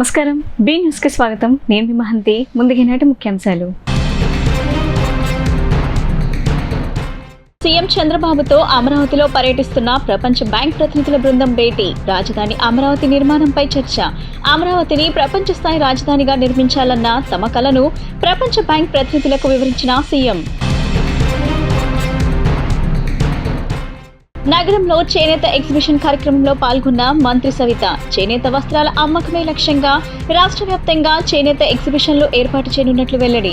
నమస్కారం. B news కి స్వాగతం. నేను మీ మహంతి. ముందుగా నాటి ముఖ్యాంశాలు. సీఎం చంద్రబాబుతో అమరావతిలో పర్యటిస్తున్న ప్రపంచ బ్యాంక్ ప్రతినిధుల బృందం భేటీ. రాజధాని అమరావతి నిర్మాణంపై చర్చ. అమరావతిని ప్రపంచ స్థాయి రాజధానిగా నిర్మించాలన్న తమ కలను ప్రపంచ బ్యాంక్ ప్రతినిధులకు వివరించిన సీఎం. నగరంలో చేనేత ఎగ్జిబిషన్ కార్యక్రమంలో పాల్గొన్న మంత్రి సవిత. చేనేత వస్త్రాల అమ్మకమే లక్ష్యంగా రాష్ట్ర వ్యాప్తంగా చేనేత ఎగ్జిబిషన్లు ఏర్పాటు చేయనున్నట్లు వెల్లడి.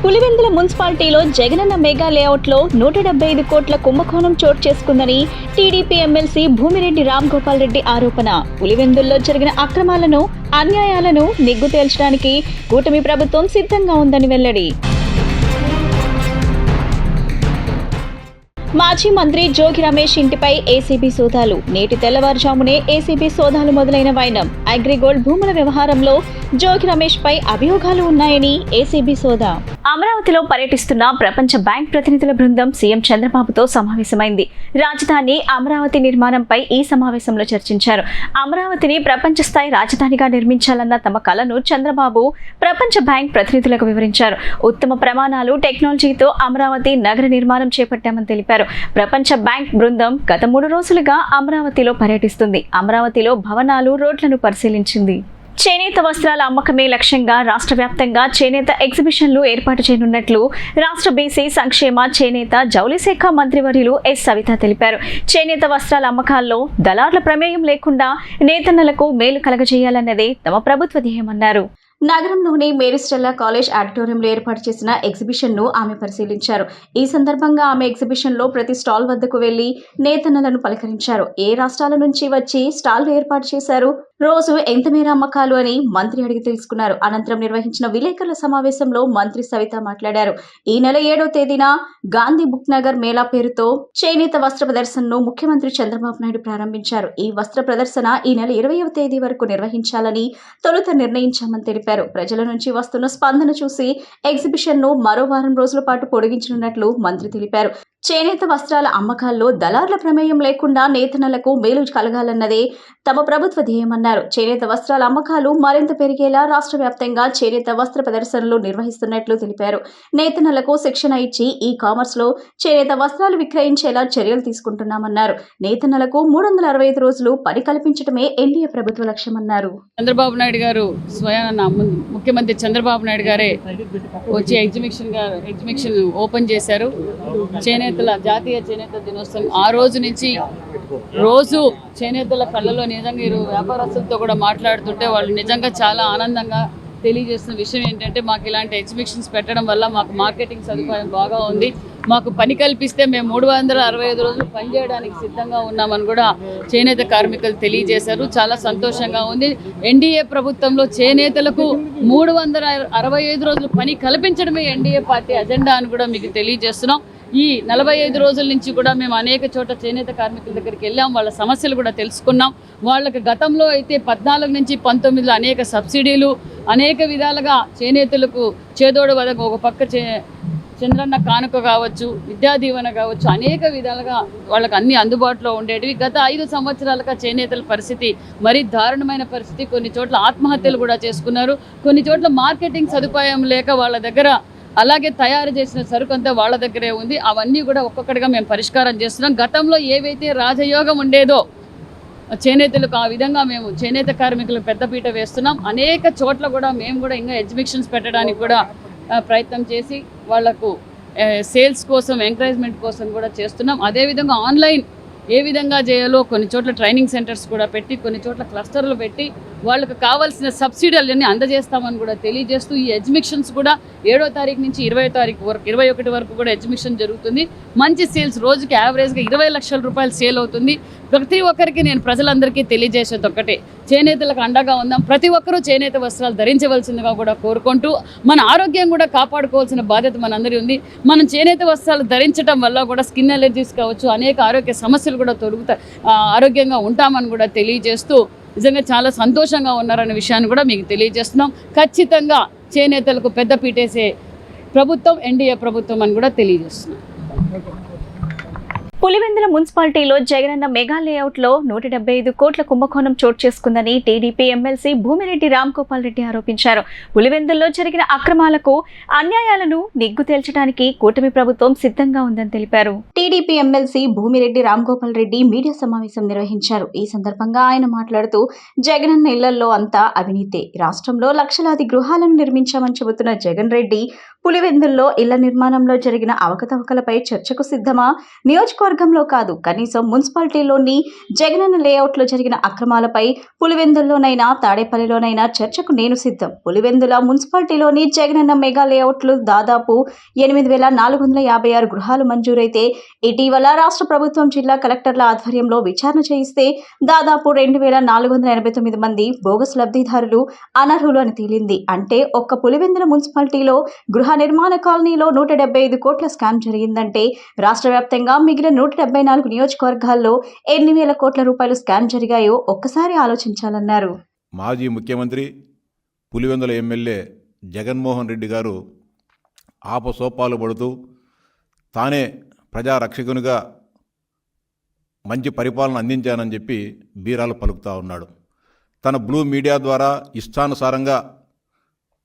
పులివెందుల మున్సిపాలిటీలో జగనన్న మెగా లేఅవుట్లో 175 కోట్ల కుంభకోణం చోటు చేసుకుందని టీడీపీ ఎమ్మెల్సీ భూమిరెడ్డి రామ్ గోపాల్ రెడ్డి ఆరోపణ. పులివెందుల్లో జరిగిన అక్రమాలను, అన్యాయాలను నిగ్గు తేల్చడానికి కూటమి ప్రభుత్వం సిద్ధంగా ఉందని వెల్లడి. మాజీ మంత్రి జోగి రమేష్ ఇంటిపై ఏసీబీ సోదాలు. నేటి తెల్లవారుజామునే ఏసీబీ సోదాలు మొదలైన వైనం. అగ్రిగోల్డ్ భూముల వ్యవహారంలో జోగి రమేష్ పై అభియోగాలు ఉన్నాయని ఏసీబీ సోదా. అమరావతిలో పర్యటిస్తున్న ప్రపంచ బ్యాంక్ ప్రతినిధుల బృందం సీఎం చంద్రబాబుతో సమావేశమైంది. రాజధాని అమరావతి నిర్మాణంపై ఈ సమావేశంలో చర్చించారు. అమరావతిని ప్రపంచ స్థాయి రాజధానిగా నిర్మించాలన్న తమ కలను చంద్రబాబు ప్రపంచ బ్యాంక్ ప్రతినిధులకు వివరించారు. ఉత్తమ ప్రమాణాలు, టెక్నాలజీతో అమరావతి నగర నిర్మాణం చేపట్టామని తెలిపారు. ప్రపంచ బ్యాంక్ బృందం గత 3 రోజులుగా అమరావతిలో పర్యటిస్తుంది. అమరావతిలో భవనాలు, రోడ్లను పరిశీలించింది. చేనేత వస్త్రాల అమ్మకమే లక్ష్యంగా రాష్ట్ర వ్యాప్తంగా చేనేత ఎగ్జిబిషన్లు ఏర్పాటు చేయనున్నట్లు రాష్ట్ర బీసీ సంక్షేమ, చేనేత, జౌళి శాఖ మంత్రివర్యులు ఎస్ సవిత తెలిపారు. చేనేత వస్త్రాల అమ్మకాల్లో దళార్ల ప్రమేయం లేకుండా నేతన్నలకు మేలు కలగజేయాలన్నదే తమ ప్రభుత్వ ధ్యేయమన్నారు. నగరంలోని మేరీ స్టెల్లా కాలేజ్ ఆడిటోరియంలో ఏర్పాటు చేసిన ఎగ్జిబిషన్ ను ఆమె పరిశీలించారు. ఈ సందర్భంగా ఆమె ఎగ్జిబిషన్ లో ప్రతి స్టాల్ వద్దకు వెళ్లి నేతన్నలను పలకరించారు. ఏ రాష్ట్రాల నుంచి వచ్చి స్టాల్ ఏర్పాటు చేశారు, రోజు ఎంత మేర అమ్మకాలు అని మంత్రి అడిగి తెలుసుకున్నారు. అనంతరం నిర్వహించిన విలేకరుల సమావేశంలో మంత్రి సవిత మాట్లాడారు. ఈ నెల 7వ తేదీన గాంధీ బుక్ నగర్ మేళా పేరుతో చేనేత వస్త్ర ప్రదర్శనను ముఖ్యమంత్రి చంద్రబాబు నాయుడు ప్రారంభించారు. ఈ వస్త్ర ప్రదర్శన ఈ నెల 20వ తేదీ వరకు నిర్వహించాలని తొలుత నిర్ణయించామని తెలిపారు. ప్రజల నుంచి వస్తున్న స్పందన చూసి ఎగ్జిబిషన్ ను మరో వారం రోజుల పాటు పొడిగించనున్నట్లు మంత్రి తెలిపారు. చేనేత వస్త్రాల అమ్మకాల్లో దళార్ల ప్రమేయం లేకుండా నేతన్నలకు మేలు కలగాలన్నదే తమ ప్రభుత్వ ధ్యేయమన్నారు. చేనేత వస్త్రాల అమ్మకాలు మరింత పెరిగేలా రాష్ట్ర వ్యాప్తంగా చేనేత వస్త్ర ప్రదర్శనలు నిర్వహిస్తున్నట్లు తెలిపారు. నేతన్నలకు శిక్షణ ఇచ్చి ఈ కామర్స్ లో చేనేత వస్త్రాలు విక్రయించేలా చర్యలు తీసుకుంటున్నామన్నారు. నేతన్నలకు 365 రోజులు పని కల్పించడమే ఎన్డీఏ ప్రభుత్వ లక్ష్యమన్నారు. చంద్రబాబు నాయుడు గారు స్వయాన ముఖ్యమంత్రి చంద్రబాబు నాయుడు గారే వచ్చి ఎగ్జిబిషన్ ఓపెన్ చేశారు. జాతీయ చేనేత దినోత్సవం ఆ రోజు నుంచి రోజు చేనేతల కళ్ళలో నిజంగా వ్యాపారస్తులతో కూడా మాట్లాడుతుంటే వాళ్ళు నిజంగా చాలా ఆనందంగా తెలియజేస్తున్న విషయం ఏంటంటే, మాకు ఇలాంటి ఎగ్జిబిషన్స్ పెట్టడం వల్ల మాకు మార్కెటింగ్ సదుపాయం బాగా ఉంది, మాకు పని కల్పిస్తే మేము 365 రోజులు పనిచేయడానికి సిద్ధంగా ఉన్నామని కూడా చేనేత కార్మికులు తెలియజేశారు. చాలా సంతోషంగా ఉంది. ఎన్డీఏ ప్రభుత్వంలో చేనేతలకు 365 రోజులు పని కల్పించడమే ఎన్డీఏ పార్టీ అజెండా అని కూడా మీకు తెలియజేస్తున్నాం. ఈ 45 రోజుల నుంచి కూడా మేము అనేక చోట్ల చేనేత కార్మికుల దగ్గరికి వెళ్ళాం. వాళ్ళ సమస్యలు కూడా తెలుసుకున్నాం. వాళ్ళకి గతంలో అయితే 14 నుంచి 19లో అనేక సబ్సిడీలు, అనేక విధాలుగా చేనేతలకు చేదోడు వదకు ఒక పక్క చంద్రన్న కానుక కావచ్చు, విద్యా దీవెన కావచ్చు, అనేక విధాలుగా వాళ్ళకి అన్ని అందుబాటులో ఉండేటివి. గత 5 సంవత్సరాలుగా చేనేతల పరిస్థితి మరీ దారుణమైన పరిస్థితి. కొన్ని చోట్ల ఆత్మహత్యలు కూడా చేసుకున్నారు. కొన్ని చోట్ల మార్కెటింగ్ సదుపాయం లేక వాళ్ళ దగ్గర అలాగే తయారు చేసిన సరుకు అంతా వాళ్ళ దగ్గరే ఉంది. అవన్నీ కూడా ఒక్కొక్కటిగా మేము పరిష్కారం చేస్తున్నాం. గతంలో ఏవైతే రాజయోగం ఉండేదో చేనేతలకు, ఆ విధంగా మేము చేనేత కార్మికులకు పెద్దపీట వేస్తున్నాం. అనేక చోట్ల కూడా మేము కూడా ఇంకా ఎగ్జిబిషన్స్ పెట్టడానికి కూడా ప్రయత్నం చేసి వాళ్లకు సేల్స్ కోసం, ఎంకరేజ్మెంట్ కోసం కూడా చేస్తున్నాం. అదేవిధంగా ఆన్లైన్ ఏ విధంగా చేయాలో కొన్ని చోట్ల ట్రైనింగ్ సెంటర్స్ కూడా పెట్టి, కొన్ని చోట్ల క్లస్టర్లు పెట్టి వాళ్ళకు కావాల్సిన సబ్సిడీలన్నీ అందజేస్తామని కూడా తెలియజేస్తూ ఈ ఎగ్జిబిషన్స్ కూడా 7వ తారీఖు నుంచి 20వ తారీఖు వరకు 21 వరకు కూడా ఎగ్జిబిషన్ జరుగుతుంది. మంచి సేల్స్, రోజుకి యావరేజ్గా 20 లక్షల రూపాయలు సేల్ అవుతుంది. ప్రతి ఒక్కరికి నేను ప్రజలందరికీ తెలియజేసేది ఒక్కటే, చేనేతలకు అండగా ఉందాం. ప్రతి ఒక్కరూ చేనేత వస్త్రాలు ధరించవలసిందిగా కూడా కోరుకుంటూ, మన ఆరోగ్యం కూడా కాపాడుకోవాల్సిన బాధ్యత మనందరి ఉంది. మనం చేనేత వస్త్రాలు ధరించడం వల్ల కూడా స్కిన్ అలర్జీస్ కావచ్చు, అనేక ఆరోగ్య సమస్యలు కూడా ఆరోగ్యంగా ఉంటామని కూడా తెలియజేస్తూ నిజంగా చాలా సంతోషంగా ఉన్నారనే విషయాన్ని కూడా మీకు తెలియజేస్తున్నాం. ఖచ్చితంగా చేనేతలకు పెద్ద పీటేసే ప్రభుత్వం ఎన్డీఏ ప్రభుత్వం అని కూడా తెలియజేస్తున్నాం. పులివెందుల మున్సిపాలిటీలో జగనన్న మెగా లేఅవుట్లో 175 కోట్ల కుంభకోణం చోటు చేసుకుందని టీడీపీ ఎమ్మెల్సీ భూమిరెడ్డి రామ్గోపాల్ రెడ్డి ఆరోపించారు. పులివెందుల్లో జరిగిన అక్రమాలకు, అన్యాయాలను నిగ్గు తేల్చడానికి కూటమి ప్రభుత్వం సిద్ధంగా ఉందని తెలిపారు. TDP MLC Bhumireddy Ramgopal Reddy media సమావేశం నిర్వహించారు. ఈ సందర్భంగా ఆయన మాట్లాడుతూ, జగనన్న ఇళ్లలో అంతా అవినీతే, రాష్ట్రంలో లక్షలాది గృహాలను నిర్మించామని చెబుతున్న జగన్ రెడ్డి పులివెందుల్లో ఇళ్ల నిర్మాణంలో జరిగిన అవకతవకలపై చర్చకు సిద్ధమా? నియోజకవర్గంలో కాదు, కనీసం మున్సిపాలిటీలోని జగనన్న లేఅవుట్లో జరిగిన అక్రమాలపై పులివెందుల్లోనైనా తాడేపల్లిలోనైనా చర్చకు నేను సిద్ధం. పులివెందుల మున్సిపాలిటీలోని జగనన్న మెగా లేఅవుట్లు దాదాపు 8,456 గృహాలు మంజూరైతే ఇటీవల రాష్ట్ర ప్రభుత్వం జిల్లా కలెక్టర్ల ఆధ్వర్యంలో విచారణ చేయిస్తే దాదాపు 2,489 మంది బోగస్ లబ్ధిదారులు అనర్హులు అని తేలింది. అంటే ఒక్క పులివెందుల మున్సిపాలిటీలో గృహ నిర్మాణ కాలనీలో 175 కోట్ల స్కామ్ జరిగిందంటే రాష్ట్ర వ్యాప్తంగా మిగిలిన 174 నియోజకవర్గాల్లో ఎన్ని వేల కోట్ల రూపాయలు స్కామ్ జరిగాయో ఒక్కసారి ఆలోచించాలన్నారు. మాజీ ముఖ్యమంత్రి పులివెందుల ఎమ్మెల్యే జగన్మోహన్ రెడ్డి గారు ఆపసోపాలు పడుతూ తానే ప్రజారక్షకునిగా మంచి పరిపాలన అందించానని చెప్పి బీరాలు పలుకుతూ ఉన్నాడు. తన బ్లూ మీడియా ద్వారా ఇష్టానుసారంగా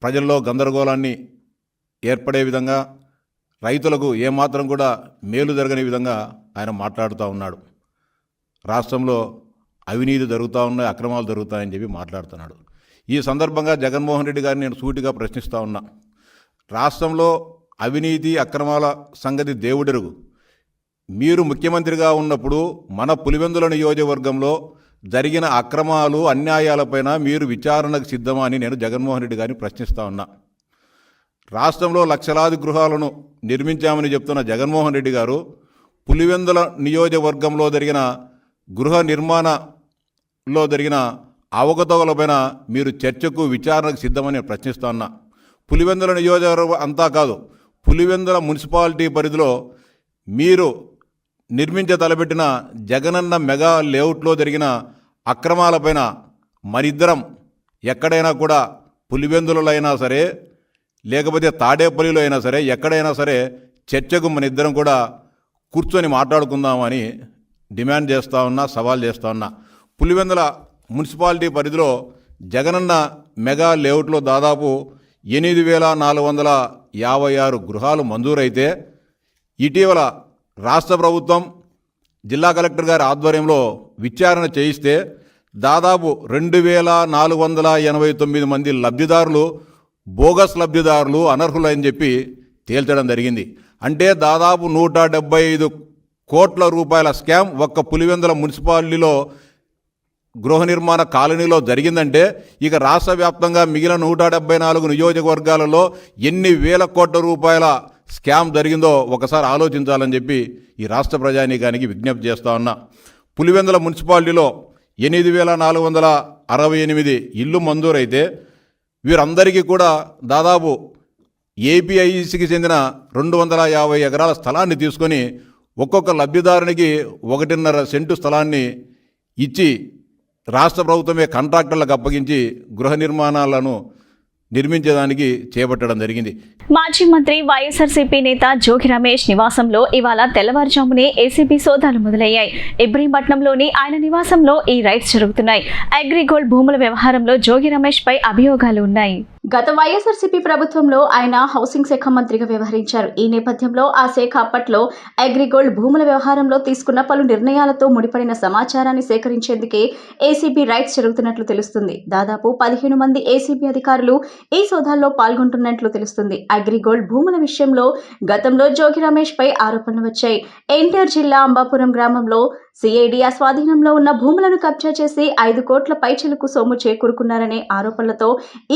ప్రజల్లో గందరగోళాన్ని ఏర్పడే విధంగా, రైతులకు ఏమాత్రం కూడా మేలు జరగని విధంగా ఆయన మాట్లాడుతూ ఉన్నాడు. రాష్ట్రంలో అవినీతి జరుగుతూ ఉన్నాయి, అక్రమాలు జరుగుతాయని చెప్పి మాట్లాడుతున్నాడు. ఈ సందర్భంగా జగన్మోహన్ రెడ్డి గారిని నేను సూటిగా ప్రశ్నిస్తూ ఉన్నా. రాష్ట్రంలో అవినీతి అక్రమాల సంగతి దేవుడెరుగు. మీరు ముఖ్యమంత్రిగా ఉన్నప్పుడు మన పులివెందుల నియోజకవర్గంలో జరిగిన అక్రమాలు, అన్యాయాలపైన మీరు విచారణకు సిద్ధమా అని నేను జగన్మోహన్ రెడ్డి గారిని ప్రశ్నిస్తూ ఉన్నా. రాష్ట్రంలో లక్షలాది గృహాలను నిర్మించామని చెప్తున్న జగన్మోహన్ రెడ్డి గారు పులివెందుల నియోజకవర్గంలో జరిగిన గృహ నిర్మాణంలో జరిగిన అవకతవకలపైన మీరు చర్చకు, విచారణకు సిద్ధమని ప్రశ్నిస్తూ ఉన్నా. పులివెందుల నియోజకవర్గం అంతా కాదు, పులివెందుల మున్సిపాలిటీ పరిధిలో మీరు తలపెట్టిన జగనన్న మెగా లేఅవుట్లో జరిగిన అక్రమాలపైన మరిద్దరం ఎక్కడైనా కూడా పులివెందులలో అయినా సరే, లేకపోతే తాడేపల్లిలో అయినా సరే, ఎక్కడైనా సరే చర్చకు మన ఇద్దరం కూడా కూర్చొని మాట్లాడుకుందామని డిమాండ్ చేస్తూ ఉన్నా, సవాల్ చేస్తూ ఉన్నా. పులివెందుల మున్సిపాలిటీ పరిధిలో జగనన్న మెగా లేఅవుట్లో దాదాపు 8,456 గృహాలు మంజూరైతే ఇటీవల రాష్ట్ర ప్రభుత్వం జిల్లా కలెక్టర్ గారి ఆధ్వర్యంలో విచారణ చేయిస్తే దాదాపు 2,489 మంది లబ్ధిదారులు బోగస్ లబ్ధిదారులు, అనర్హులు అని చెప్పి తేల్చడం జరిగింది. అంటే దాదాపు 175 కోట్ల రూపాయల స్కామ్ ఒక్క పులివెందుల మున్సిపాలిటీలో గృహ నిర్మాణ కాలనీలో జరిగిందంటే ఇక రాష్ట్ర వ్యాప్తంగా మిగిలిన 174 నియోజకవర్గాలలో ఎన్ని వేల కోట్ల రూపాయల స్కామ్ జరిగిందో ఒకసారి ఆలోచించాలని చెప్పి ఈ రాష్ట్ర ప్రజానీకానికి విజ్ఞప్తి చేస్తూ ఉన్నా. పులివెందుల మున్సిపాలిటీలో 8,468 ఇళ్ళు మంజూరైతే వీరందరికీ కూడా దాదాపు ఏపీఐసికి చెందిన 250 ఎకరాల స్థలాన్ని తీసుకొని ఒక్కొక్క లబ్ధిదారునికి 1.5 సెంటు స్థలాన్ని ఇచ్చి రాష్ట్ర ప్రభుత్వమే కాంట్రాక్టర్లకు అప్పగించి గృహ నిర్మాణాలను నిర్మించేదానికి చేపట్టడం జరిగింది. మాజీ మంత్రి వైఎస్ఆర్సీపీ నేత జోగి రమేష్ నివాసంలో ఇవాళ తెల్లవారుజామునే ఏసీబీ సోదాలు మొదలయ్యాయి. ఇబ్రహీంపట్నంలోని ఆయన నివాసంలో ఈ రైడ్స్ జరుగుతున్నాయి. అగ్రిగోల్డ్ భూముల వ్యవహారంలో జోగి రమేష్ పై అభియోగాలు ఉన్నాయి. గత వైఎస్ఆర్సీపీ ప్రభుత్వంలో ఆయన హౌసింగ్ శాఖ మంత్రిగా వ్యవహరించారు. ఈ నేపథ్యంలో ఆ శాఖ అప్పట్లో అగ్రిగోల్డ్ భూముల వ్యవహారంలో తీసుకున్న పలు నిర్ణయాలతో ముడిపడిన సమాచారాన్ని సేకరించేందుకే ఏసీబీ రైడ్స్ జరుగుతున్నట్లు తెలుస్తుంది. దాదాపు 15 మంది ఏసీబీ అధికారులు ఈ సోదాల్లో పాల్గొంటున్నట్లు తెలుస్తుంది. అగ్రిగోల్డ్ భూముల విషయంలో గతంలో జోగి రమేష్ పై ఆరోపణలు వచ్చాయి. ఎన్టీఆర్ జిల్లా అంబాపురం గ్రామంలో సిఐడి స్వాధీనంలో ఉన్న భూములను కబ్జా చేసి 5 కోట్ల పైచిలకు సొమ్ము చేకూరుకున్నారనే ఆరోపణలతో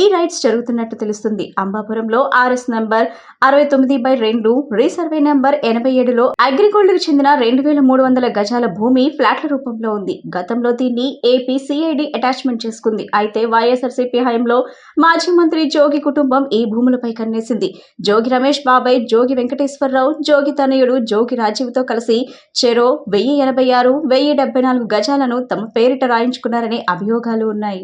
ఈ రైడ్స్ జరుగుతున్నట్టు తెలుస్తుంది. అంబాపురంలో RS నంబర్ 69/2 రీసర్వే నంబర్ 87లో అగ్రిగోల్డ్కు చెందిన 2,300 గజాల భూమి ఫ్లాట్ల రూపంలో ఉంది. గతంలో దీన్ని ఏపీ సిఐడి అటాచ్మెంట్ చేసుకుంది. అయితే వైఎస్ఆర్సీపీ హయాంలో మాజీ మంత్రి జోగి కుటుంబం ఈ భూములపై కన్నేసింది. జోగి రమేష్ బాబాయ్ జోగి వెంకటేశ్వరరావు, జోగి తనయుడు జోగి రాజీవ్తో కలిసి చెరో 1086, 1074 గజాలను తమ పేరిట రాయించుకున్నారనే అభియోగాలు ఉన్నాయి.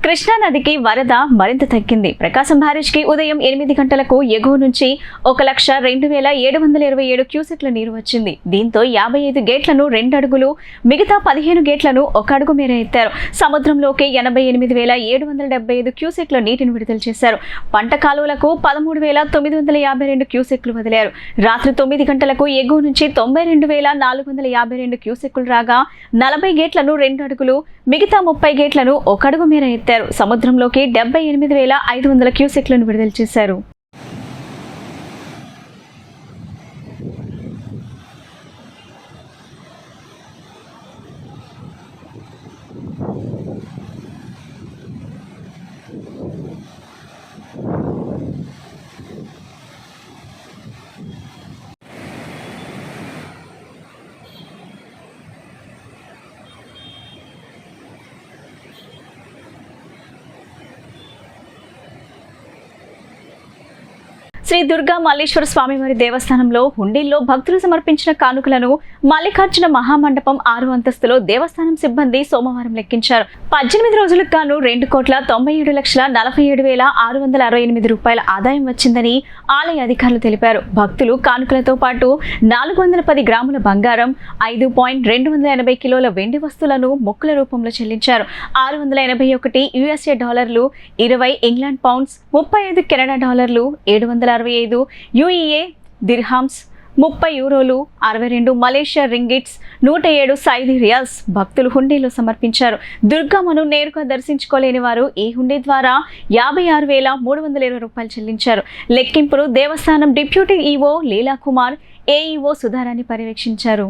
కృష్ణా నదికి వరద మరింత తగ్గింది. ప్రకాశం బ్యారేజ్ కి ఉదయం 8 గంటలకు ఎగువ నుంచి 1,02,727 క్యూసెక్ల నీరు వచ్చింది. దీంతో 55 గేట్లను 2 అడుగులు, మిగతా 15 గేట్లను 1 అడుగు మేర ఎత్తారు. సముద్రంలోకి 88,775 క్యూసెక్ల నీటిని విడుదల చేశారు. పంట కాలువలకు 13,952 క్యూసెక్లు వదిలారు. రాత్రి 9 గంటలకు ఎగువ నుంచి 92,452 క్యూసెక్లు రాగా 40 గేట్లను 2 అడుగులు, మిగతా 30 గేట్లను 1 అడుగు మేర ఎత్తారు. సముద్రంలోకి 78,500 క్యూసెక్లను విడుదల చేశారు. శ్రీ దుర్గా మల్లేశ్వర స్వామివారి దేవస్థానంలో హుండీల్లో భక్తులు సమర్పించిన కానుకలను మల్లికార్జున మహామండపం 6వ అంతస్తులో దేవస్థానం సిబ్బంది సోమవారం లెక్కించారు. 18 రోజులకు గాను 2,97,47,668 రూపాయల ఆదాయం వచ్చిందని ఆలయ అధికారులు తెలిపారు. భక్తులు కానుకలతో పాటు 410 గ్రాముల బంగారం, 5.280 కిలోల వెండి వస్తువులను మొక్కుల రూపంలో చెల్లించారు. 681 యుఎస్ఏ డాలర్లు, 20 ఇంగ్లాండ్ పౌండ్స్, 35 కెనడా డాలర్లు, 765 యుఈఏ దిర్హామ్స్, 30 యూరోలు, 62 మలేషియా రింగిట్స్, 107 సౌదీ రియాల్స్ భక్తులు హుండీలో సమర్పించారు. దుర్గమ్మను నేరుగా దర్శించుకోలేని వారు ఈ హుండీ ద్వారా 56,320 రూపాయలు చెల్లించారు. లెక్కింపును దేవస్థానం deputy EO Leelakumar, AEO Sudharani పర్యవేక్షించారు.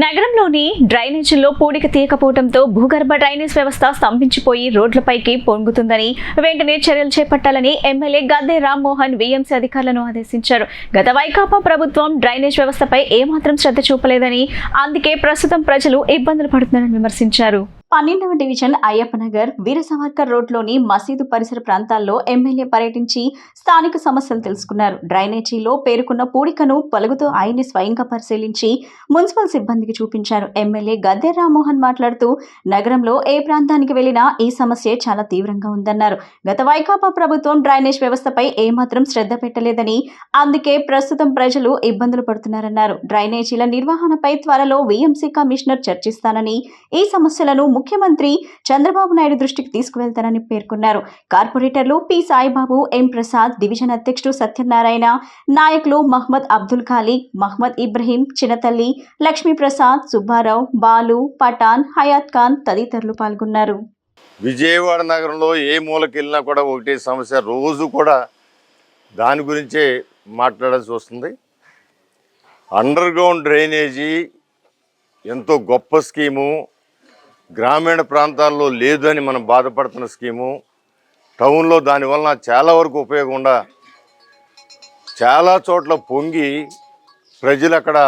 నగరంలోని డ్రైనేజీల్లో పూడిక తీయకపోవడంతో భూగర్భ డ్రైనేజ్ వ్యవస్థ స్తంభించిపోయి రోడ్లపైకి పొంగుతుందని వెంటనే చర్యలు చేపట్టాలని ఎమ్మెల్యే గద్దె రామ్మోహన్ వీఎంసీ అధికారులను ఆదేశించారు. గత వైకాపా ప్రభుత్వం డ్రైనేజ్ వ్యవస్థపై ఏమాత్రం శ్రద్ధ చూపలేదని, అందుకే ప్రస్తుతం ప్రజలు ఇబ్బందులు పడుతున్నారని విమర్శించారు. 12వ డివిజన్ అయ్యప్పనగర్, వీర సావర్కర్ రోడ్లోని మసీదు పరిసర ప్రాంతాల్లో ఎమ్మెల్యే పర్యటించి స్థానిక సమస్యలు తెలుసుకున్నారు. డ్రైనేజీలో పేరుకున్న పూడికను పలుగుతో ఆయన్ని స్వయంగా పరిశీలించి మున్సిపల్ సిబ్బందికి చూపించారు. ఎమ్మెల్యే గద్దె రామ్మోహన్ మాట్లాడుతూ, నగరంలో ఏ ప్రాంతానికి వెళ్లినా ఈ సమస్య చాలా తీవ్రంగా ఉందన్నారు. గత వైకాపా ప్రభుత్వం డ్రైనేజ్ వ్యవస్థపై ఏమాత్రం శ్రద్ధ పెట్టలేదని, అందుకే ప్రస్తుతం ప్రజలు ఇబ్బందులు పడుతున్నారన్నారు. డ్రైనేజీల నిర్వహణపై త్వరలో వీఎంసీ కమిషనర్ చర్చిస్తానని, ఈ సమస్యలను ముఖ్యమంత్రి చంద్రబాబు నాయుడు దృష్టికి తీసుకువెళ్తారని పేర్కొన్నారు. కార్పొరేటర్లు పి సాయిబాబు, ఎం ప్రసాద్, డివిజన్ అధ్యక్షుడు సత్యనారాయణ, నాయకులు మహ్మద్ అబ్దుల్ ఖాలిక్, మహ్మద్ ఇబ్రహీం, చినతల్లి, లక్ష్మీప్రసాద్, సుబ్బారావు, బాలు, పఠాన్, హయాత్ ఖాన్ తదితరులు పాల్గొన్నారు. విజయవాడ నగరంలో ఏ మూలకెళ్ళినా కూడా ఒకటే సమస్య, రోజు కూడా దాని గురించే మాట్లాడాల్సి వస్తుంది. అండర్ గ్రౌండ్ డ్రైనేజీ ఎంతో గొప్ప స్కీము, గ్రామీణ ప్రాంతాల్లో లేదు అని మనం బాధపడుతున్న స్కీము, టౌన్లో దానివల్ల చాలా వరకు ఉపయోగం చాలా చోట్ల పొంగి ప్రజలు అక్కడ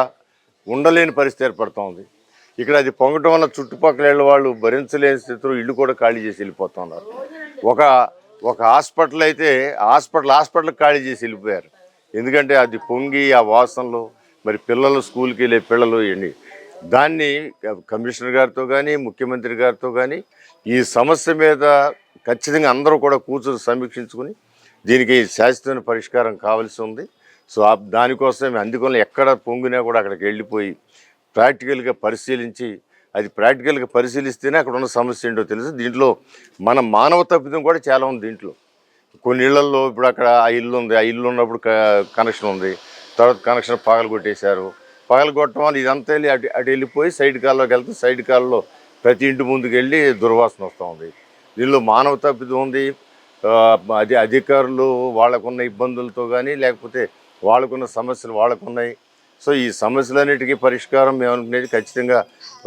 ఉండలేని పరిస్థితి ఏర్పడుతోంది. ఇక్కడ అది పొంగటం వల్ల చుట్టుపక్కల ఇళ్ళ వాళ్ళు భరించలేని స్థితిలో ఇల్లు కూడా ఖాళీ చేసి వెళ్ళిపోతున్నారు. ఒక హాస్పిటల్ అయితే హాస్పిటల్ ఖాళీ చేసి వెళ్ళిపోయారు. ఎందుకంటే అది పొంగి ఆ వాసనలో మరి పిల్లలు స్కూల్కి వెళ్ళే పిల్లలు ఇవన్నీ. దాన్ని కమిషనర్ గారితో కానీ ముఖ్యమంత్రి గారితో కానీ ఈ సమస్య మీద ఖచ్చితంగా అందరూ కూడా కూర్చొని సమీక్షించుకుని దీనికి శాశ్వతమైన పరిష్కారం కావాల్సి ఉంది. సో దానికోసం అందుకని ఎక్కడ పొంగినా కూడా అక్కడికి వెళ్ళిపోయి ప్రాక్టికల్గా పరిశీలించి అది ప్రాక్టికల్గా పరిశీలిస్తేనే అక్కడ ఉన్న సమస్య ఏంటో తెలుసు. దీంట్లో మన మానవ తప్పిదం కూడా చాలా ఉంది. దీంట్లో కొన్ని ఇళ్లలో ఇప్పుడు అక్కడ ఆ ఇల్లు ఉంది, ఆ ఇల్లు ఉన్నప్పుడు కనెక్షన్ ఉంది, తర్వాత కనెక్షన్ పగలగొట్టేశారు. పగలగొట్టడం వల్ల ఇదంతా వెళ్ళి అటు వెళ్ళిపోయి సైడ్ కాల్లోకి వెళ్తే సైడ్ కాల్లో ప్రతి ఇంటి ముందుకు వెళ్ళి దుర్వాసన వస్తూ ఉంది. దీనిలో మానవ తప్పిదం ఉంది. అది అధికారులు వాళ్ళకున్న ఇబ్బందులతో కానీ లేకపోతే వాళ్ళకున్న సమస్యలు వాళ్ళకున్నాయి. సో ఈ సమస్యలన్నిటికీ పరిష్కారం మేము అనుకునేది ఖచ్చితంగా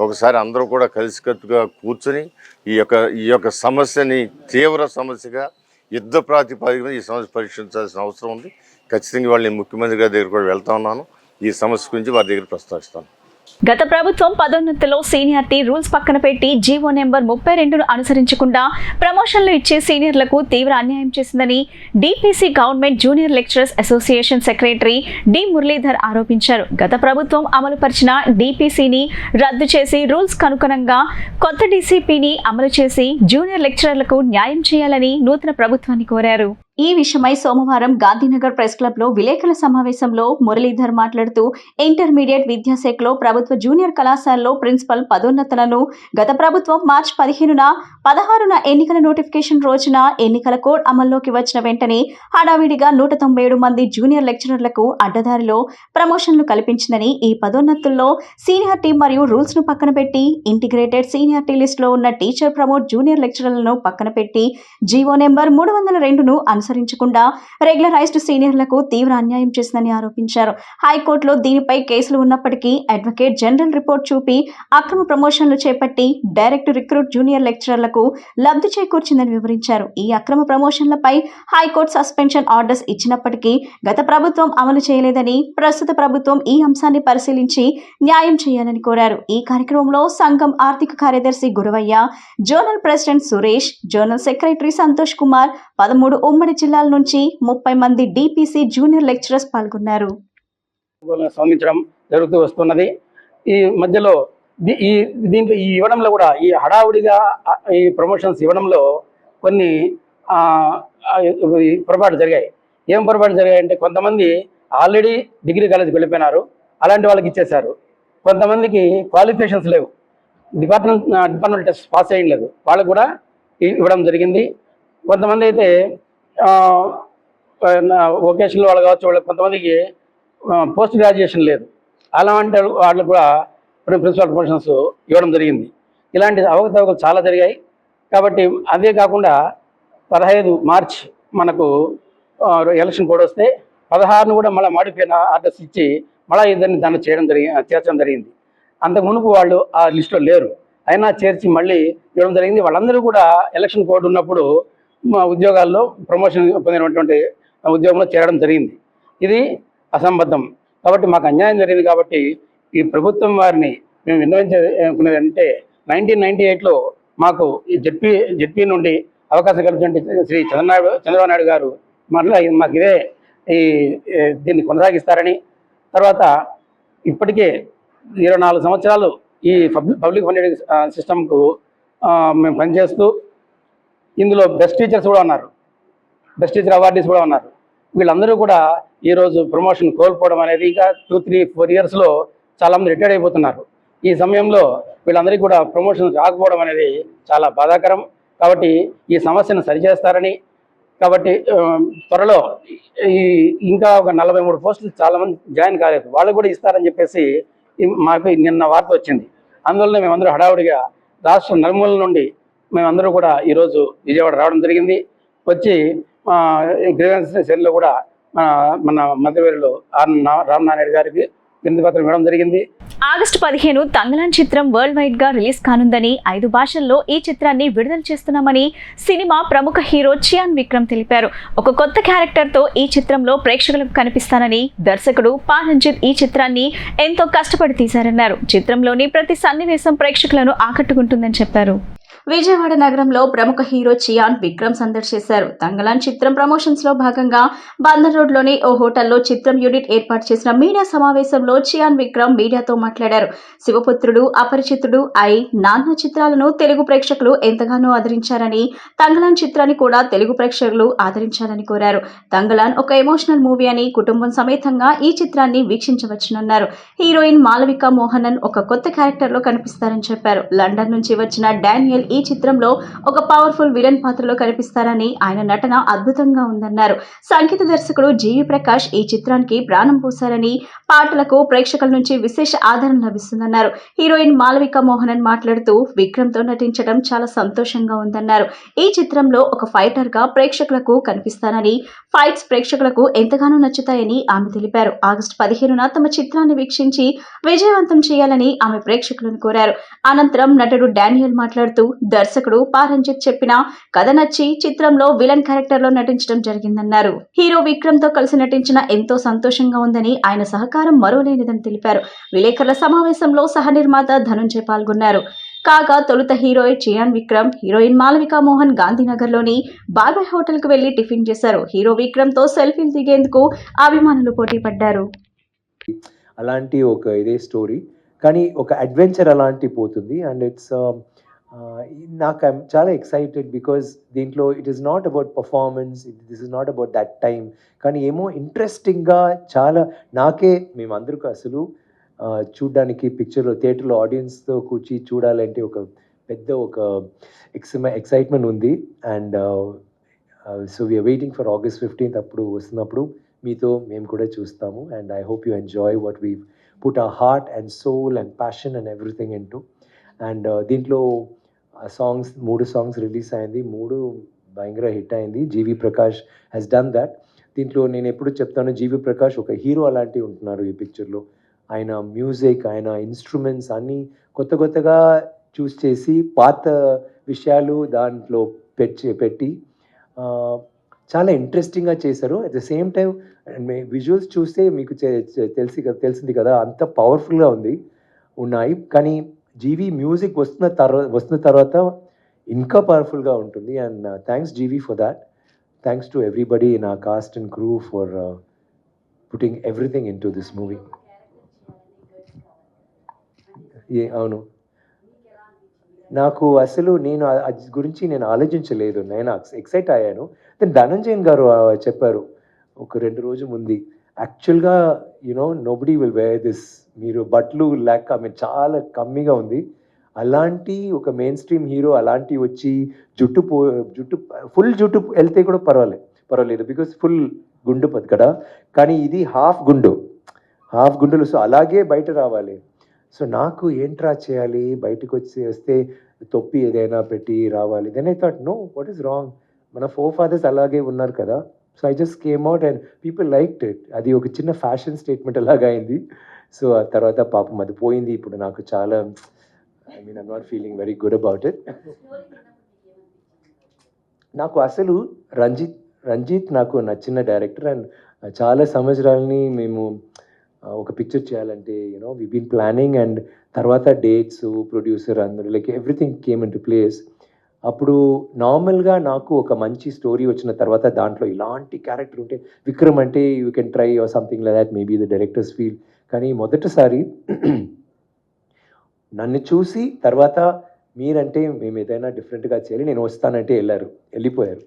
ఒకసారి అందరూ కూడా కలిసికట్టుగా కూర్చొని ఈ యొక్క సమస్యని తీవ్ర సమస్యగా యుద్ధ ప్రాతిపదికన ఈ సమస్య పరిష్కరించాల్సిన అవసరం ఉంది. ఖచ్చితంగా వాళ్ళని ముఖ్యమంత్రి గారి దగ్గర కూడా వెళ్తా ఉన్నాను. ఈ సమస్య గురించి వారి దగ్గర ప్రస్తావిస్తాను. గత ప్రభుత్వం పదోన్నతిలో సీనియారిటీ రూల్స్ పక్కన పెట్టి జీవో నెంబర్ 32ను అనుసరించకుండా ప్రమోషన్లు ఇచ్చే సీనియర్లకు తీవ్ర అన్యాయం చేసిందని DPC government junior lecturers association secretary D Muralidhar ఆరోపించారు. గత ప్రభుత్వం అమలుపరిచిన డిపిసిని రద్దు చేసి రూల్స్ అనుగుణంగా కొత్త డిసిపిని అమలు చేసి జూనియర్ లెక్చరర్లకు న్యాయం చేయాలని నూతన ప్రభుత్వాన్ని కోరారు. ఈ విషయమై సోమవారం గాంధీనగర్ ప్రెస్ క్లబ్ లో విలేకరుల సమావేశంలో మురళీధర్ మాట్లాడుతూ ఇంటర్మీడియట్ విద్యాశాఖలో ప్రభుత్వ జూనియర్ కళాశాలలో ప్రిన్సిపల్ పదోన్నతులను గత ప్రభుత్వం మార్చి 15న 16న ఎన్నికల నోటిఫికేషన్ రోజున ఎన్నికల కోడ్ అమల్లోకి వచ్చిన వెంటనే హడావిడిగా 197 మంది జూనియర్ లెక్చరర్లకు అడ్డదారిలో ప్రమోషన్లు కల్పించిందని, ఈ పదోన్నతుల్లో సీనియారిటీ మరియు రూల్స్ ను పక్కన పెట్టి ఇంటిగ్రేటెడ్ సీనియారిటీ లిస్ట్ లో ఉన్న టీచర్ ప్రమోట్ జూనియర్ లెక్చరర్లను పక్కన పెట్టి జీవో నెంబర్ 302ను అనుసరించకుండా రెగ్యులరైజ్డ్ సీనియర్లకు తీవ్ర అన్యాయం చేసిందని ఆరోపించారు. హైకోర్టులో దీనిపై కేసులు ఉన్నప్పటికీ అడ్వకేట్ జనరల్ రిపోర్ట్ చూపి అక్రమ ప్రమోషన్లు చేపట్టి డైరెక్ట్ రిక్రూట్ జూనియర్ లెక్చరర్లకు లబ్ధి చేకూర్చిందని వివరించారు. ఈ అక్రమ ప్రమోషన్లపై హైకోర్టు సస్పెన్షన్ ఆర్డర్స్ ఇచ్చినప్పటికీ గత ప్రభుత్వం అమలు చేయలేదని, ప్రస్తుత ప్రభుత్వం ఈ అంశాన్ని పరిశీలించి న్యాయం చేయాలని కోరారు. ఈ కార్యక్రమంలో సంఘం ఆర్థిక కార్యదర్శి Guravaiah, zonal president Suresh, zonal secretary Santosh Kumar, 13 ఉమ్మడి జిల్లాల నుంచి 30 మంది డిపిసి జూనియర్ లెక్చరర్స్ పాల్గొన్నారు. శ్రమించడం జరుగుతూ వస్తున్నది. ఈ మధ్యలో దీంట్లో ఈ ఇవ్వడంలో కూడా ఈ హడావుడిగా ఈ ప్రమోషన్స్ ఇవ్వడంలో కొన్ని పొరపాటు జరిగాయి. ఏం పొరపాటు జరిగాయంటే కొంతమంది ఆల్రెడీ డిగ్రీ కాలేజీకి వెళ్ళిపోయినారు, అలాంటి వాళ్ళకి ఇచ్చేశారు. కొంతమందికి క్వాలిఫికేషన్స్ లేవు, డిపార్ట్మెంటల్ టెస్ట్ పాస్ అయ్యలేదు, వాళ్ళకు కూడా ఇవ్వడం జరిగింది. కొంతమంది అయితే వొకేషనల్ వాళ్ళు కావచ్చు, వాళ్ళకి కొంతమందికి పోస్ట్ గ్రాడ్యుయేషన్ లేదు, అలాంటి వాళ్ళకు కూడా ప్రిన్సిపల్ ప్రమోషన్స్ ఇవ్వడం జరిగింది. ఇలాంటి అవకతవకలు చాలా జరిగాయి. కాబట్టి అదే కాకుండా 15 మార్చ్ మనకు ఎలక్షన్ కోడ్ వస్తే 16ను కూడా మళ్ళీ మాడిఫై ఆర్డర్స్ ఇచ్చి మళ్ళీ ఇద్దరిని దాన్ని చేర్చడం జరిగింది. అంతకు మునుపు వాళ్ళు ఆ లిస్టులో లేరు, అయినా చేర్చి మళ్ళీ ఇవ్వడం జరిగింది. వాళ్ళందరూ కూడా ఎలక్షన్ కోడ్ ఉన్నప్పుడు ఉద్యోగాల్లో ప్రమోషన్ పొందినటువంటి ఉద్యోగంలో చేరడం జరిగింది. ఇది అసంబద్ధం. కాబట్టి మాకు అన్యాయం జరిగింది. కాబట్టి ఈ ప్రభుత్వం వారిని మేము విన్నవించుకునేది అంటే 1998లో మాకు ఈ జెడ్పీ నుండి అవకాశం కల్పించిన శ్రీ చంద్రబాబు నాయుడు గారు మరలా మాకు ఇదే దీన్ని కొనసాగిస్తారని, తర్వాత ఇప్పటికే 24 సంవత్సరాలు ఈ పబ్లిక్ ఫండెడ్ సిస్టమ్కు మేము పనిచేస్తూ ఇందులో బెస్ట్ టీచర్స్ కూడా ఉన్నారు, బెస్ట్ టీచర్ అవార్డీస్ కూడా ఉన్నారు. వీళ్ళందరూ కూడా ఈరోజు ప్రమోషన్ కోల్పోవడం అనేది ఇంకా 2-3-4 ఇయర్స్లో చాలామంది రిటైర్డ్ అయిపోతున్నారు. ఈ సమయంలో వీళ్ళందరికీ కూడా ప్రమోషన్ రాకపోవడం అనేది చాలా బాధాకరం. కాబట్టి ఈ సమస్యను సరిచేస్తారని, కాబట్టి త్వరలో ఇంకా ఒక 43 పోస్టులు చాలామంది జాయిన్ కాలేదు, వాళ్ళు కూడా ఇస్తారని చెప్పేసి మాకు నిన్న వార్త వచ్చింది. అందువల్ల మేమందరూ హడావుడిగా రాష్ట్ర నలుమూలల నుండి మేమందరూ కూడా ఈరోజు విజయవాడ రావడం జరిగింది. వచ్చి గ్రీవెన్స్ సెల్లో కూడా మన మంత్రివర్యులు రామనారాయణ గారికి వినతి పత్రం ఇవ్వడం జరిగింది. ఆగస్టు 15 తంగలాన్ చిత్రం వరల్డ్ వైడ్ గా రిలీజ్ కానుందని, 5 భాషల్లో ఈ చిత్రాన్ని విడుదల చేస్తున్నామని సినిమా ప్రముఖ హీరో చియాన్ విక్రమ్ తెలిపారు. ఒక కొత్త క్యారెక్టర్ తో ఈ చిత్రంలో ప్రేక్షకులకు కనిపిస్తానని, దర్శకుడు పా రంజిత్ ఈ చిత్రాన్ని ఎంతో కష్టపడి తీశారన్నారు. చిత్రంలోని ప్రతి సన్నివేశం ప్రేక్షకులను ఆకట్టుకుంటుందని చెప్పారు. విజయవాడ నగరంలో ప్రముఖ హీరో చియాన్ విక్రమ్ సందడి చేశారు. తంగలాన్ చిత్రం ప్రమోషన్స్ లో భాగంగా బందర్ రోడ్ లోని ఓ హోటల్లో చిత్రం యూనిట్ ఏర్పాటు చేసిన మీడియా సమావేశంలో చియాన్ విక్రమ్ మీడియాతో మాట్లాడారు. శివపుత్రుడు, అపరిచితుడు, నాన్న చిత్రాలను తెలుగు ప్రేక్షకులు ఎంతగానో ఆదరించారని, తంగలాన్ చిత్రాన్ని కూడా తెలుగు ప్రేక్షకులు ఆదరించాలని కోరారు. తంగలాన్ ఒక ఎమోషనల్ మూవీ అని, కుటుంబం సమేతంగా ఈ చిత్రాన్ని వీక్షించవచ్చునన్నారు. హీరోయిన్ మాలవిక మోహనన్ ఒక కొత్త క్యారెక్టర్ లో కనిపిస్తారని చెప్పారు. లండన్ నుంచి వచ్చిన డానియల్ ఈ చిత్రంలో ఒక పవర్ఫుల్ విలన్ పాత్రలో కనిపిస్తారని, ఆయన నటన అద్భుతంగా ఉందన్నారు. సంగీత దర్శకుడు జీవి ప్రకాష్ ఈ చిత్రానికి ప్రాణం పోశారని, పాటలకు ప్రేక్షకుల నుంచి విశేష ఆదరణ లభిస్తుందన్నారు. హీరోయిన్ మాలవిక మోహనన్ మాట్లాడుతూ విక్రమ్ తో నటించడం చాలా సంతోషంగా ఉందన్నారు. ఈ చిత్రంలో ఒక ఫైటర్ గా ప్రేక్షకులకు కనిపిస్తానని, ఫైట్స్ ప్రేక్షకులకు ఎంతగానో నచ్చుతాయని ఆమె తెలిపారు. ఆగస్టు 15న తమ చిత్రాన్ని వీక్షించి విజయవంతం చేయాలని ఆమె ప్రేక్షకులను కోరారు. అనంతరం నటుడు డానియల్ మాట్లాడుతూ, దర్శకుడు పా రంజిత్ చెప్పిన కథ నచ్చి చిత్రంలో విలన్ క్యారెక్టర్ లో నటించడం జరిగిందన్నారు. హీరో విక్రమ్ తో కలిసి నటించిన ఎంతో సంతోషంగా ఉందని, ఆయన సహకారం మరోలేనిదని తెలిపారు. విలేకరుల సమావేశంలో సహ నిర్మాత ధనుంజయ్ పాల్గొన్నారు. కాగా తొలుత హీరో చియాన్ విక్రమ్, హీరోయిన్ మాలవిక మోహన్ గాంధీనగర్ లోని బాబాయ్ హోటల్ కు వెళ్లి టిఫిన్ చేశారు. హీరో విక్రమ్ తో సెల్ఫీలు దిగేందుకు అభిమానులు పోటీ పడ్డారు. అలాంటి ఒక ఇదే స్టోరీ, కానీ ఒక అడ్వెంచర్ అలాంటి పోతుంది. అండ్ ఇట్స్ నాకు ఐమ్ చాలా ఎక్సైటెడ్ బికాజ్ దీంట్లో it is not about performance, this is not about that time, కానీ ఏమో ఇంట్రెస్టింగ్గా చాలా మేమందరికీ అసలు చూడ్డానికి పిక్చర్లో థియేటర్లో ఆడియన్స్తో కూర్చి చూడాలంటే ఒక పెద్ద ఒక ఎక్సైట్మెంట్ ఉంది. And so we are waiting for August 15th అప్పుడు వస్తున్నప్పుడు మీతో మేము కూడా చూస్తాము. And I hope you enjoy what we put our heart and soul and passion and everything into. And దీంట్లో సాంగ్స్ 3 సాంగ్స్ రిలీజ్ అయింది, 3 భయంకర హిట్ అయింది. G V Prakash has done that. దీంట్లో నేను ఎప్పుడు చెప్తాను, జీవి ప్రకాష్ ఒక హీరో అలాంటివి ఉంటున్నారు ఈ పిక్చర్లో. ఆయన మ్యూజిక్, ఆయన ఇన్స్ట్రుమెంట్స్ అన్నీ కొత్తగా చూస్ చేసి పాత విషయాలు దాంట్లో పెట్టి చాలా ఇంట్రెస్టింగ్గా చేశారు. At the same time visuals చూస్తే మీకు తెలిసింది కదా, అంత పవర్ఫుల్గా ఉన్నాయి. కానీ జీవి మ్యూజిక్ వస్తున్న తర్వాత ఇంకా పవర్ఫుల్గా ఉంటుంది. And thanks G V for that. Thanks to everybody in our cast and crew for putting everything into this movie. అవును, నాకు అసలు నేను అది గురించి ఆలోచించలేదు. నేను ఎక్సైట్ అయ్యాను. దెన్ ధనంజయన్ గారు చెప్పారు ఒక 2 రోజుల ముందు, యాక్చువల్గా నోబడీ విల్ వేర్ దిస్, మీరు బట్టలు లేక చాలా కమ్మిగా ఉంది, అలాంటి ఒక మెయిన్ స్ట్రీమ్ హీరో అలాంటి వచ్చి ఫుల్ జుట్టు వెళ్తే కూడా పర్వాలేదు బికాస్ ఫుల్ గుండు కదా, కానీ ఇది హాఫ్ గుండులు, సో అలాగే బయట రావాలి. సో నాకు ఏంట్రా చేయాలి, బయటకు వస్తే తొప్పి ఏదైనా పెట్టి రావాలి. Then I thought, no, what is wrong, మన ఫాదర్స్ అలాగే ఉన్నారు కదా. So I just came out and people liked it. అది ఒక చిన్న ఫ్యాషన్ స్టేట్మెంట్ అలాగా అయింది. సో ఆ తర్వాత పాపం అది పోయింది. ఇప్పుడు నాకు చాలా I'm not feeling very good about it. నాకు అసలు రంజిత్ నాకు నచ్చిన డైరెక్టర్. అండ్ చాలా సంవత్సరాలని మేము ఒక పిక్చర్ చేయాలంటే వీ బీన్ ప్లానింగ్. అండ్ తర్వాత డేట్స్, ప్రొడ్యూసర్ అందరూ like everything came in to place. అప్పుడు నార్మల్గా నాకు ఒక మంచి స్టోరీ వచ్చిన తర్వాత దాంట్లో ఇలాంటి క్యారెక్టర్ ఉంటే విక్రమ్ అంటే you can try or something like that, maybe the directors feel. కానీ మొదటిసారి నన్ను చూసి తర్వాత మీరంటే మేము ఏదైనా డిఫరెంట్గా చేయాలి, నేను వస్తానంటే వెళ్ళిపోయారు.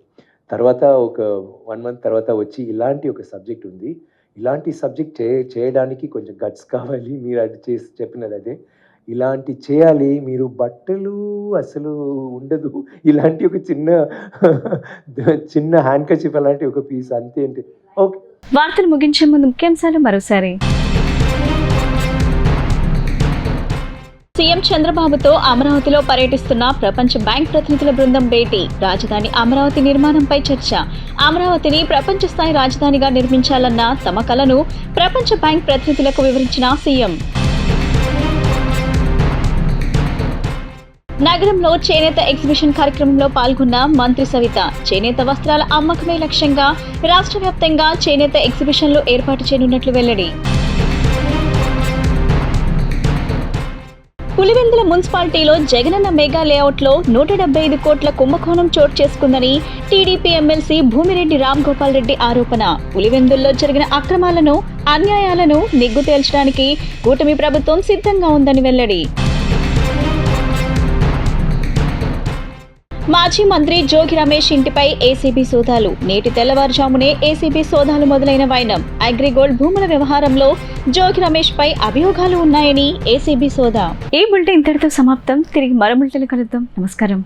తర్వాత ఒక 1 month తర్వాత వచ్చి ఇలాంటి ఒక సబ్జెక్ట్ ఉంది, ఇలాంటి సబ్జెక్ట్ చేయడానికి కొంచెం గట్స్ కావాలి, మీరు అది చెప్పినది అదే, ఇలాంటి చేయాలి, మీరు బట్టలు అసలు ఉండదు, ఇలాంటి ఒక చిన్న హ్యాండ్ కర్చీఫ్ అలాంటి ఒక పీస్ అంతే అంటే ఓకే. వార్తలు ముగించే ముందు ముఖ్యాంశాలు మరోసారి. సీఎం చంద్రబాబుతో అమరావతిలో పర్యటిస్తున్న ప్రపంచ బ్యాంక్ ప్రతినిధుల బృందం భేటీ. రాజధాని అమరావతి నిర్మాణంపై చర్చ. అమరావతిని ప్రపంచ స్థాయి రాజధానిగా నిర్మించాలన్న తమ కలను ప్రపంచ బ్యాంక్ ప్రతినిధులకు వివరించిన సీఎం. నగరంలో చేనేత ఎగ్జిబిషన్ కార్యక్రమంలో పాల్గొన్న మంత్రి సవిత. చేనేత వస్త్రాల అమ్మకమే లక్ష్యంగా రాష్ట్ర వ్యాప్తంగా చేనేత ఎగ్జిబిషన్లు ఏర్పాటు చేయనున్నట్లు వెల్లడి. పులివెందుల మున్సిపాలిటీలో జగనన్న మెగా లేఅవుట్లో 175 కోట్ల కుంభకోణం చోటు చేసుకుందని టీడీపీ ఎమ్మెల్సీ భూమిరెడ్డి రామ్ గోపాల్ రెడ్డి ఆరోపణ. పులివెందుల్లో జరిగిన అక్రమాలను, అన్యాయాలను నిగ్గు తేల్చడానికి కూటమి ప్రభుత్వం సిద్ధంగా ఉందని వెల్లడి. మాజీ మంత్రి జోగి రమేష్ ఇంటిపై ఏసీబీ సోదాలు. నేటి తెల్లవారుజామునే ఏసీబీ సోదాలు మొదలైన వైనం. అగ్రిగోల్డ్ భూముల వ్యవహారంలో జోగి రమేష్ పై అభియోగాలు ఉన్నాయని ఏసీబీ సోదా. ఈ బులెటిన్ ఇంతటితో సమాప్తం. తిరిగి మరో బులెటిన్ కలుద్దాం. నమస్కారం.